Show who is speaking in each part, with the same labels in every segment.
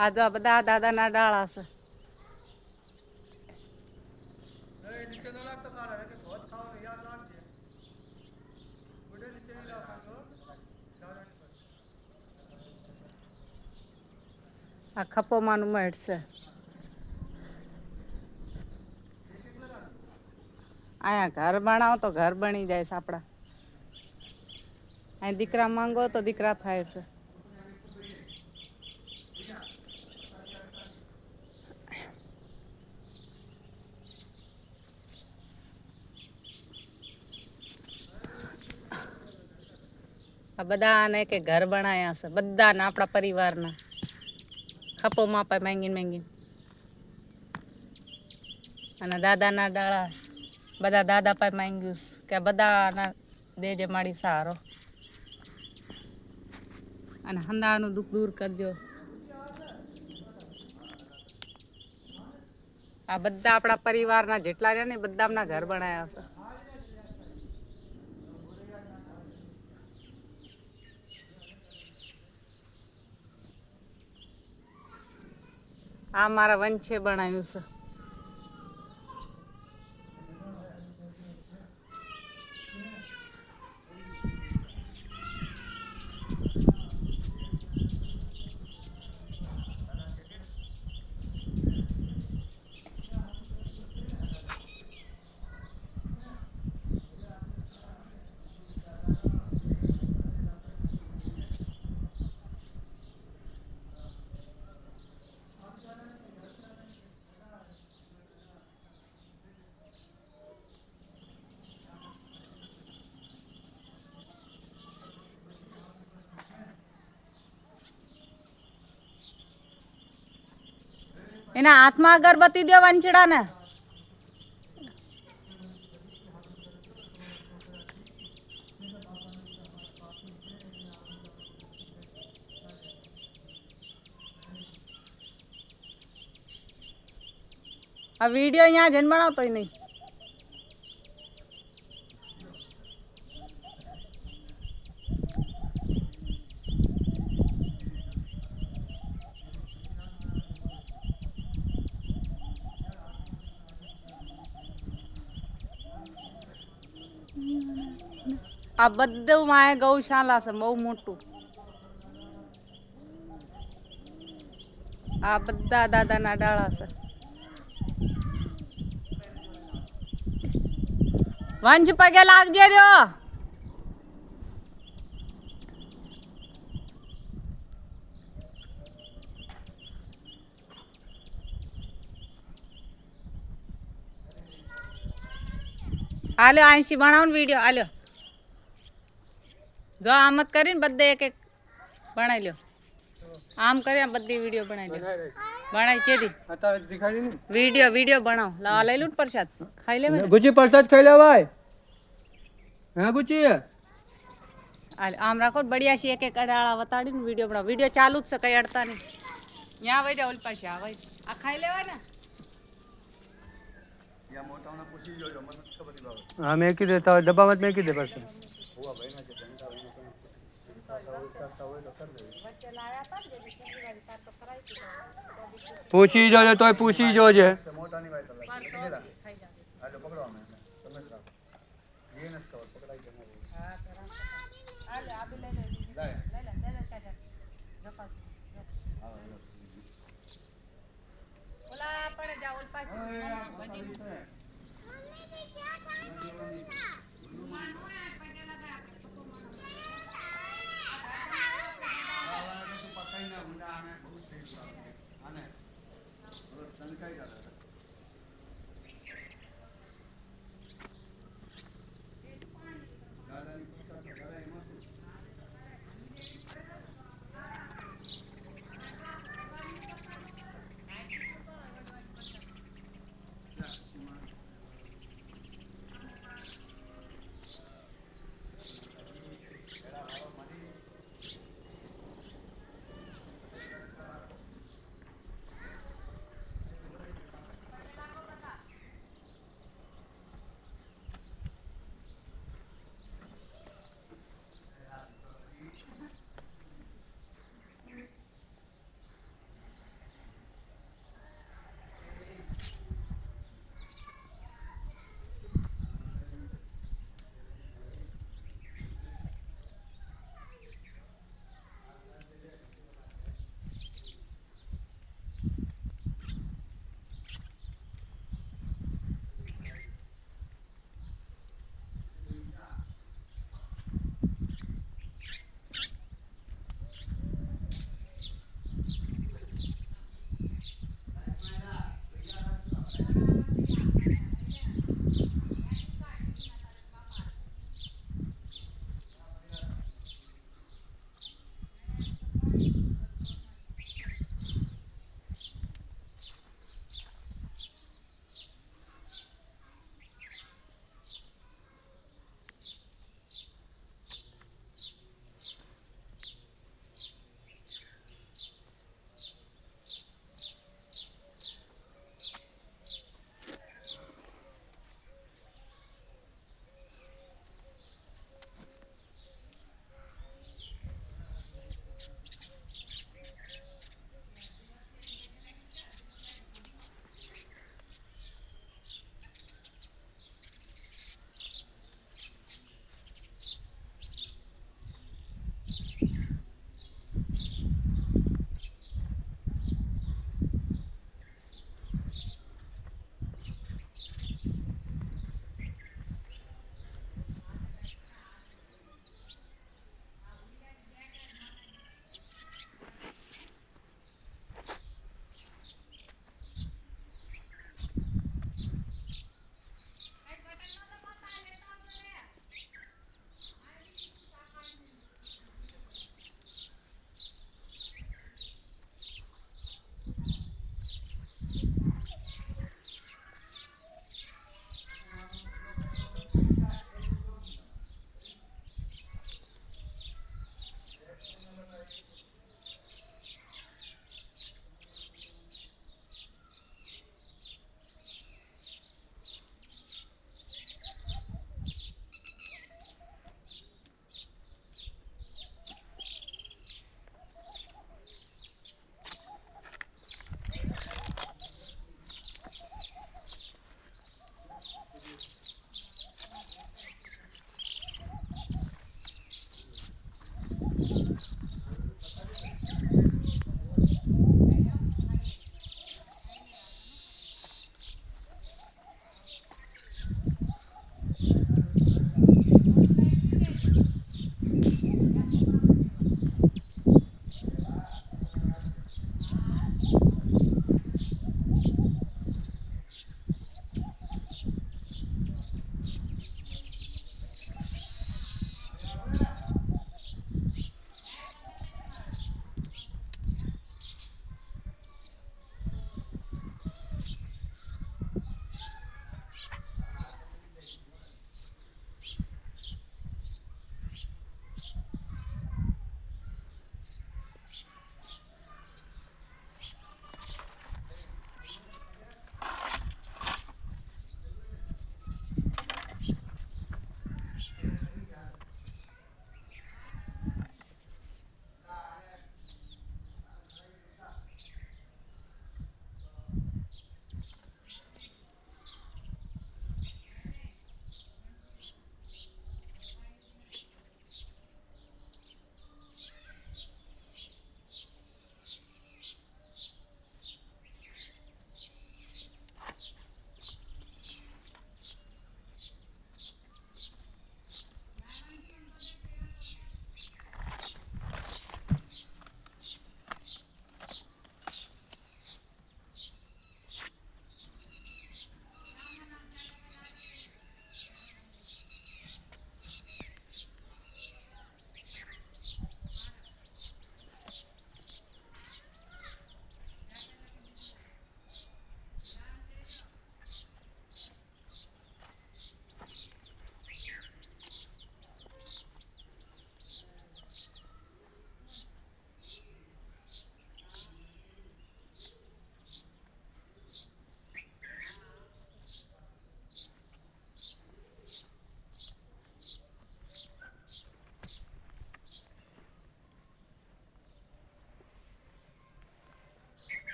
Speaker 1: આ તો બધા દાદાના ડાળા છે. આ ખપોમાનું મઢ છે. અહીંયા ઘર બનાવો તો ઘર બની જાય છે આપડા. અહીં દીકરા માંગો તો દીકરા થાય છે. આ બધાને કે ઘર બનાયા છે બધાના આપણા પરિવારના. ખપો માપા માંગીને માંગીને. અને દાદાના ડાળા બધા દાદા પાસે માંગ્યું કે બધાના દેજે માડી સારો. અને હંદાનું દુઃખ દૂર કરજો. આ બધા આપણા પરિવારના જેટલા રહ્યા ને બધાના ઘર બનાયા છે. આ મારા વંશે બનાવ્યું છે. એના હાથમાં અગરબત્તી દો વંચડાને. આ વિડીયો અહીંયા જઈને બનાવતો નહીં. આ બધું માએ ગૌશાલા છે બહુ મોટું. આ બધા દાદાના ડાળા છે. વંશ પગે લાગજે રહ્યો. આલ્યો આંશી બનાવો ને વિડીયો આલ્યો. જો આમત કરીને બધે એક એક બનાવી લ્યો. આમ કર્યા બધી વિડીયો બનાવી લ્યો. બનાવી ચેદી વિડીયો બનાવો. લા લઈ લૂટ પ્રસાદ ખાઈ લે.
Speaker 2: ગુચી પ્રસાદ ખાઈ લે ભાઈ. હા ગુચી
Speaker 1: આમ રાખો બઢિયા છે. એક એક અડાળા વતાડીને વિડીયો બનાવો. વિડીયો ચાલુ જ છે કઈ અડતા નહીં. ત્યાં વઈ જાય ઓલ પાસે આ વઈ આ ખાઈ લેવાય ને.
Speaker 2: હા મેકી દે ડબ્બામાં જ મેકી દે પાછું. પૂછી જોજે તોય પૂછી જોજે.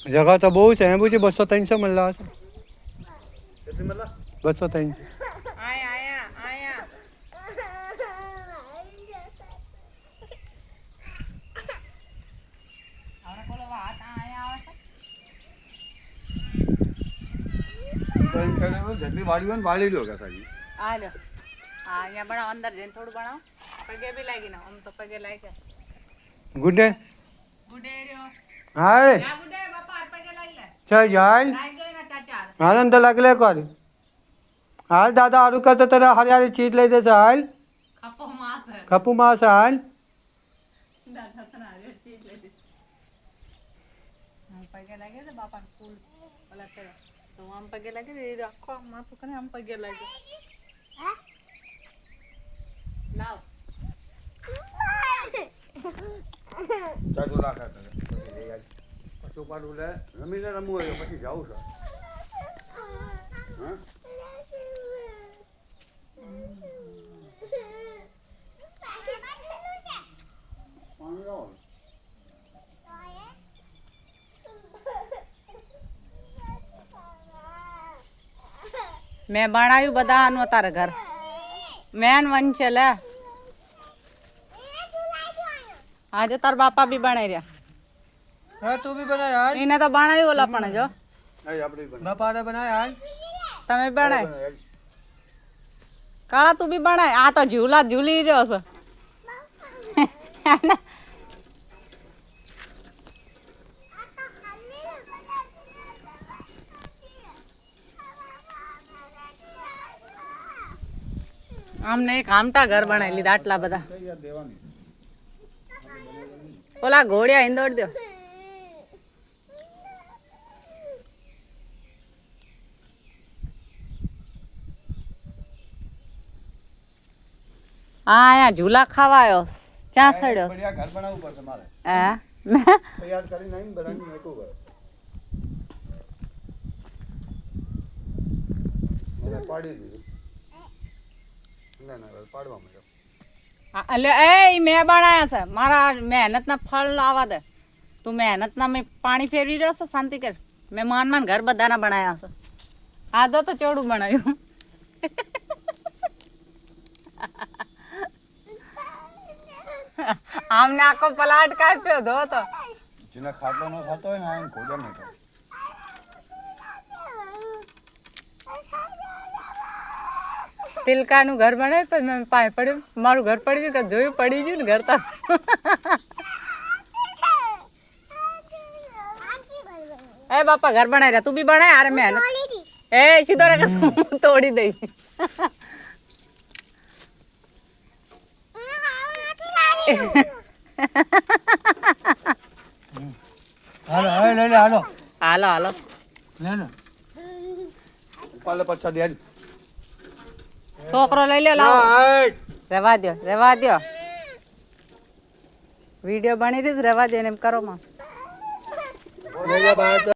Speaker 2: जगह तो बहुत है बुझी 200-300 મળલા હશે 200-300
Speaker 3: જેટલી વાળી હોય ને વાળી લો કે સાજી
Speaker 1: આ લો હા અહીંયા બનાવો અંદર જઈને થોડું બનાવો પગે બી લાગી ના આમ તો પગે લાગ્યા
Speaker 2: ગુડ ડે
Speaker 1: ગુડે રહ્યો
Speaker 2: હાય
Speaker 1: યા ગુડે બાપા આ પગે લાગી લે
Speaker 2: ચાલ જાય
Speaker 1: લાગી ગઈ ના ચાચા
Speaker 2: આનંદ लागले कर हाल दादा आरू करते तेरा हरियाली चीज ले दे हाल
Speaker 1: ખપો માસ હે
Speaker 2: खपू मास हाल
Speaker 1: દાદા તને આવે ચીજ લઈ દે આમ પગે લાગે છે બાપા ફૂલ ભલા કરે તો આમ પગે લાગે એ આખો માથું કરે આમ પગે લાગે લાવ
Speaker 3: ચાલો રાખા કરે પછી પાડું લે રમીને રમવું હોય પછી જાવું છે હા પાણી લાવો
Speaker 1: મેં બનાવ્યું બધાનું તારે ઘર મેન વન છે લે આજે તાર બાપા બી બનાવી રહ્યા
Speaker 2: हाँ तू भी बना यार
Speaker 1: એને તો બનાવ્યું ઓલા પણ જો
Speaker 3: નહીં આપણે બને
Speaker 2: बापा ने बनाया यार
Speaker 1: તમે બનાય કાળા તું બી બનાય આ તો ઝૂલા ઝૂલી રહ્યો છે આમને એક આમટા ઘર બનાવી લીધા આટલા બધા
Speaker 3: દેવાની
Speaker 1: ઓલા ઘોડિયા ઈંદોડ દો હા અહીંયા ઝૂલા ખાવા આવ્યો ક્યાં સડ્યો
Speaker 3: બઢિયા ઘર બનાવવું પડશે મારે
Speaker 1: હે
Speaker 3: તૈયાર કરીને આવીને બધાને મેકવું પડે મને પાડી દીધું ના ના પાડવા માંડ્યો
Speaker 1: એટલે એ મેં બનાયા છે મારા મહેનત ના ફળ લાવવા દે તું મહેનત ના મેં પાણી ફેરવી રહ્યો છે શાંતિ કર મેં માન ઘર બધાના બનાયા છે આદો તો ચોડું બનાવ્યું આમને આખો પલાટ કાપ્યો ધો તો
Speaker 3: જેને ખાટલો ન થતો હોય ને આને ખોદર નહીં થાય
Speaker 1: તિલકાનું ઘર બનાવ્યું પણ મેં પાસે પડ્યું મારું ઘર પડી ગયું કે જોયું પડી ગયું ને ઘર તો એ બાપા ઘર બનાવી રહ્યા તું બી બનાય અરે મહેનત એ સીધો રે તોડી દઈશ
Speaker 2: हालो हालो ले ले हालो
Speaker 1: હાલો હાલો
Speaker 2: ले ले
Speaker 3: પાલે પાછા દે
Speaker 1: છોકરો લઈ લે લાવો રેવા દો વિડીયો બની રહી રેવા દે ને એમ કરો માં
Speaker 2: ले जा बाहर